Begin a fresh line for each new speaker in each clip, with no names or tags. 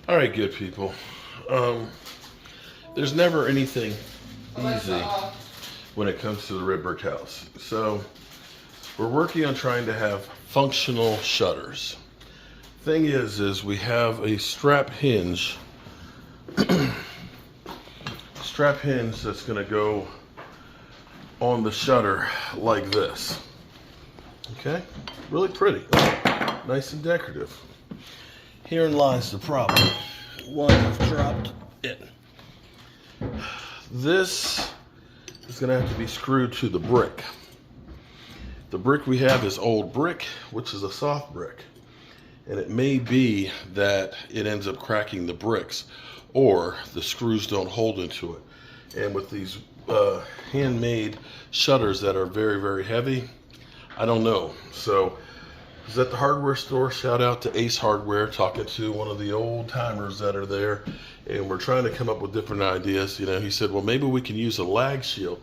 All right, good people. There's never anything easy when it comes to the red brick house. So we're working on trying to have functional shutters. Thing is we have a strap hinge that's going to go on the shutter like this. Okay, really pretty, nice and decorative. Herein lies the problem. One, I've dropped it. This is going to have to be screwed to the brick. The brick we have is old brick, which is a soft brick. And it may be that it ends up cracking the bricks or the screws don't hold into it. And with these handmade shutters that are very, very heavy, I don't know. So I was at the hardware store, shout out to Ace Hardware, talking to one of the old timers that are there, and we're trying to come up with different ideas. You know, he said, well, maybe we can use a lag shield.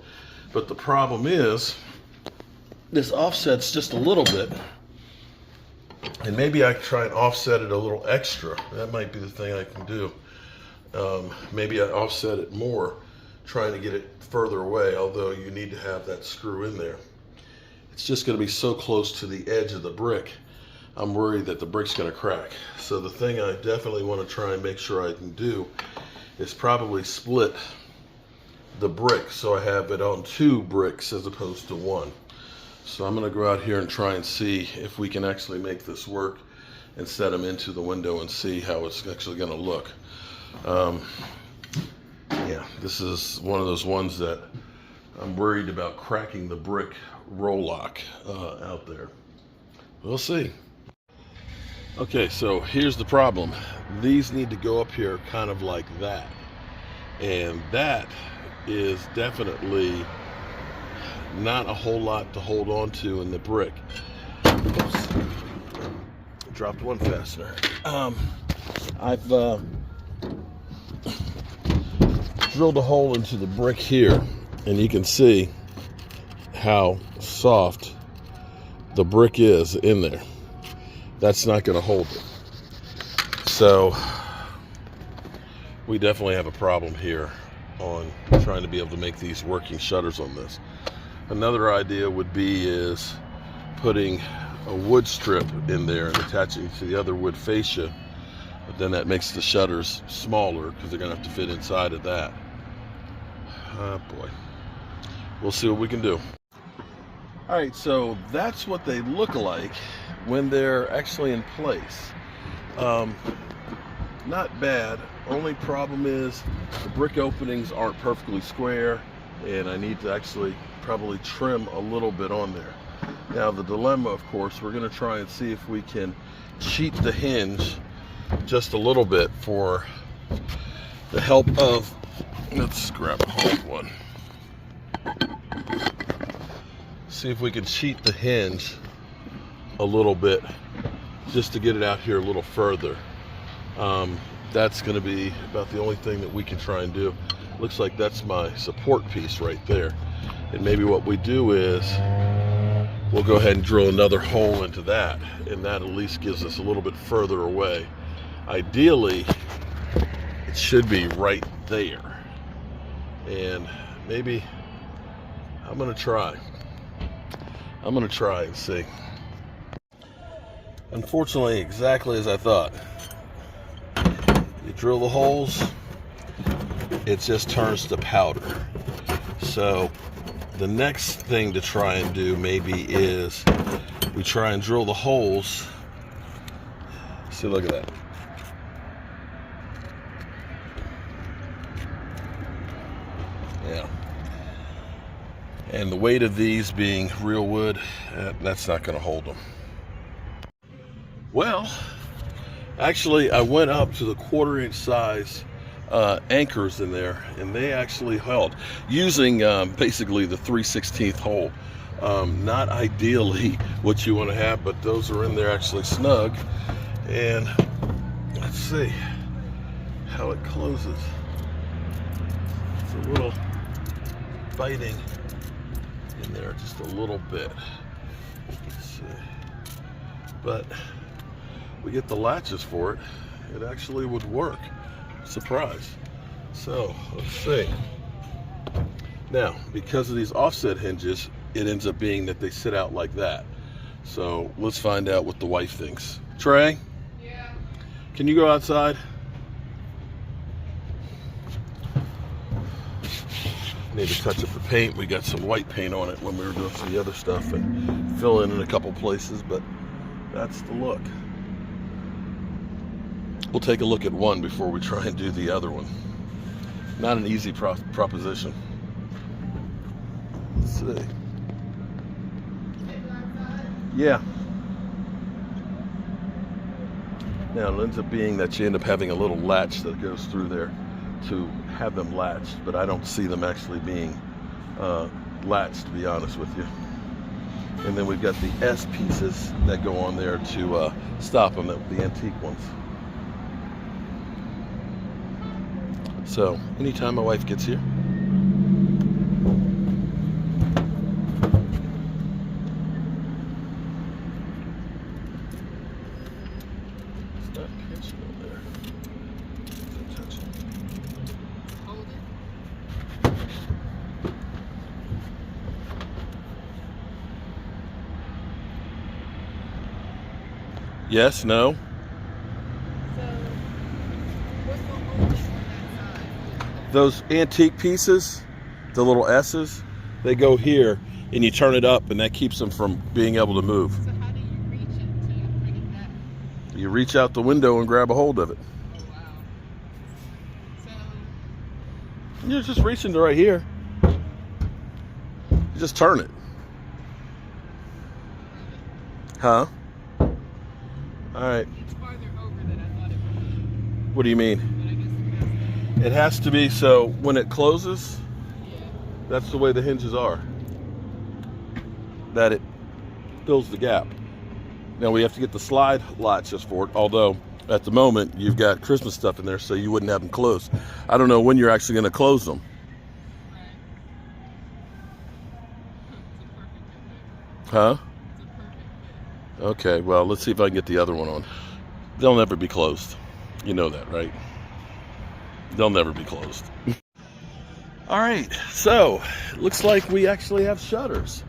But the problem is, this offsets just a little bit, and maybe I can try and offset it a little extra. That might be the thing I can do. Maybe I offset it more, trying to get it further away, although you need to have that screw in there. It's just going to be so close to the edge of the brick, I'm worried that the brick's going to crack. So the thing I definitely want to try and make sure I can do is probably split the brick so I have it on 2 bricks as opposed to 1. So I'm going to go out here and try and see if we can actually make this work and set them into the window and see how it's actually going to look. Yeah, this is one of those ones that I'm worried about cracking the brick roll lock out there. We'll see. Okay, so here's the problem. These need to go up here kind of like that. And that is definitely not a whole lot to hold on to in the brick. Oops. Dropped one fastener. I've drilled a hole into the brick here, and you can see how soft the brick is in there. That's not going to hold it. So we definitely have a problem here on trying to be able to make these working shutters on this. Another idea would be is putting a wood strip in there and attaching to the other wood fascia, but then that makes the shutters smaller because they're going to have to fit inside of that. Oh boy. We'll see what we can do. All right, so that's what they look like when they're actually in place. Not bad. Only problem is the brick openings aren't perfectly square, and I need to actually probably trim a little bit on there. Now the dilemma, of course, we're going to try and see if we can cheat the hinge just a little bit for the help of, let's grab a hard one. See if we can cheat the hinge a little bit just to get it out here a little further. That's going to be about the only thing that we can try and do. Looks like that's my support piece right there. And maybe what we do is we'll go ahead and drill another hole into that, and that at least gives us a little bit further away. Ideally, it should be right there. And maybe I'm going to try. I'm going to try and see. Unfortunately, exactly as I thought. You drill the holes, it just turns to powder. So the next thing to try and do maybe is we try and drill the holes. See, look at that. Yeah. And the weight of these being real wood, that's not going to hold them. Well, actually, I went up to the 1/4-inch size anchors in there, and they actually held using basically the 3/16 hole. Not ideally what you want to have, but those are in there actually snug. And let's see how it closes. It's a little biting in there, just a little bit. Let's see. But we get the latches for it, it actually would work. Surprise. So let's see. Now, because of these offset hinges, it ends up being that they sit out like that. So let's find out what the wife thinks. Trey?
Yeah.
Can you go outside? Need to touch up the paint. We got some white paint on it when we were doing some of the other stuff and fill in a couple places, but that's the look. We'll take a look at one before we try and do the other one. Not an easy proposition. Let's see. Yeah. Now it ends up being that you end up having a little latch that goes through there to have them latched, but I don't see them actually being latched, to be honest with you. And then we've got the S pieces that go on there to stop them, the antique ones. So anytime my wife gets here, it's not catching on there. Touch it.
Hold it.
Yes, no.
So, what's the hold on that side?
Those antique pieces, the little S's, they go here and you turn it up and that keeps them from being able to move.
So how do you reach it to bring it back?
You reach out the window and grab a hold of it.
Oh wow. So
You're just reaching to right here. You just turn it. Huh? All right.
it's farther over than I thought it would be.
What do you mean?
But I guess
It has to be so when it closes,
yeah.
that's the way the hinges are. That it fills the gap. Now we have to get the slide latches for it, although at the moment you've got Christmas stuff in there, so you wouldn't have them closed. I don't know when you're actually going to close them.
Right. It's a perfect fit.
Huh?
It's a perfect fit.
Okay, well, let's see if I can get the other one on. They'll never be closed. You know that, right? They'll never be closed. All right, so it looks like we actually have shutters.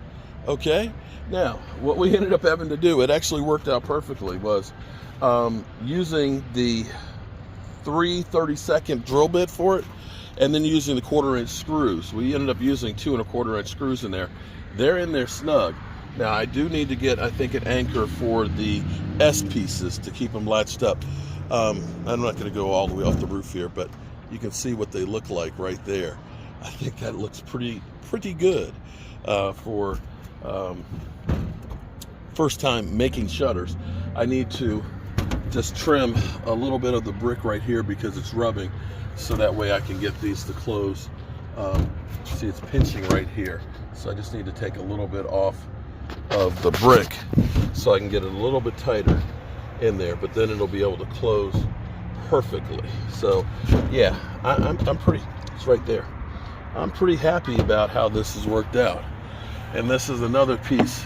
Okay, now what we ended up having to do, it actually worked out perfectly, was using the 3/32 drill bit for it, and then using the 1/4 inch screws. We ended up using 2 1/4 inch screws in there. They're in there snug. Now I do need to get, I think, an anchor for the S pieces to keep them latched up. I'm not going to go all the way off the roof here, but you can see what they look like right there. I think that looks pretty good for first time making shutters. I need to just trim a little bit of the brick right here because it's rubbing, so that way I can get these to close. See, it's pinching right here, so I just need to take a little bit off of the brick so I can get it a little bit tighter in there, but then it'll be able to close perfectly. So yeah, I'm pretty, it's right there. I'm pretty happy about how this has worked out. And this is another piece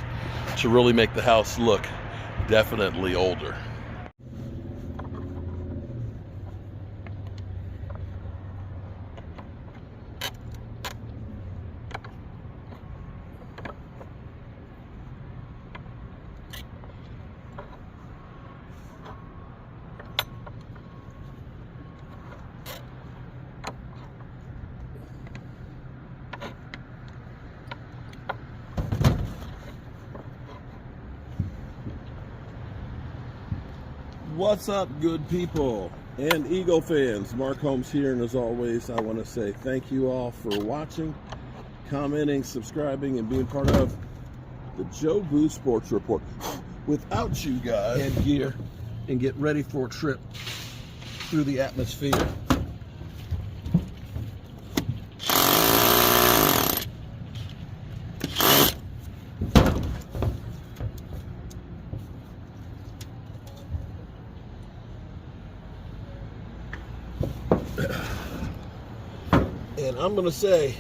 to really make the house look definitely older. What's up, good people and Eagle fans? Mark Holmes here, and as always, I want to say thank you all for watching, commenting, subscribing, and being part of the Joe Boo Sports Report. Without you guys, head gear and get ready for a trip through the atmosphere. And I'm going to say,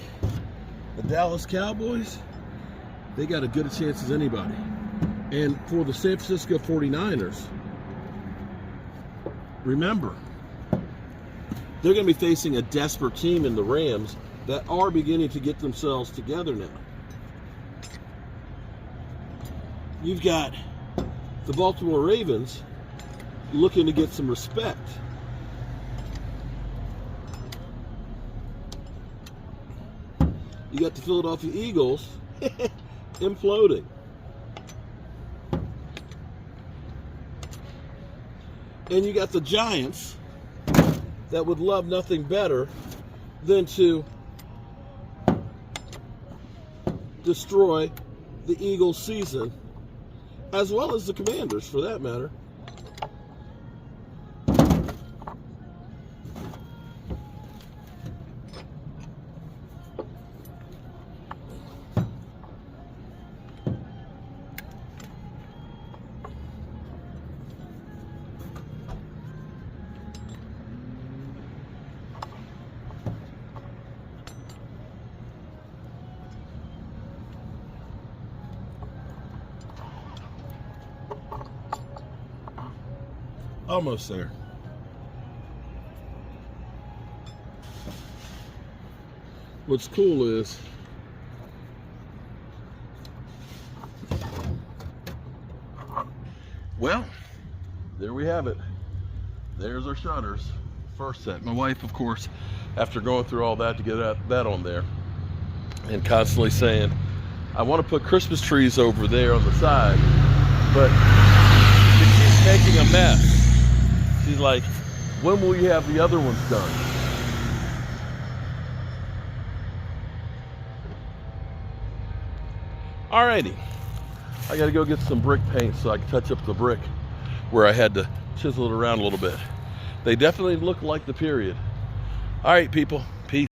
the Dallas Cowboys, they got as good a chance as anybody. And for the San Francisco 49ers, remember, they're going to be facing a desperate team in the Rams that are beginning to get themselves together now. You've got the Baltimore Ravens looking to get some respect. You got the Philadelphia Eagles imploding. And you got the Giants that would love nothing better than to destroy the Eagles' season, as well as the Commanders, for that matter. Almost there. What's cool is well, there we have it. There's our shutters. First set. My wife, of course, after going through all that to get that on there and constantly saying, I want to put Christmas trees over there on the side, but it keeps making a mess. She's like, when will you have the other ones done? Alrighty. I gotta go get some brick paint so I can touch up the brick where I had to chisel it around a little bit. They definitely look like the period. Alright, people.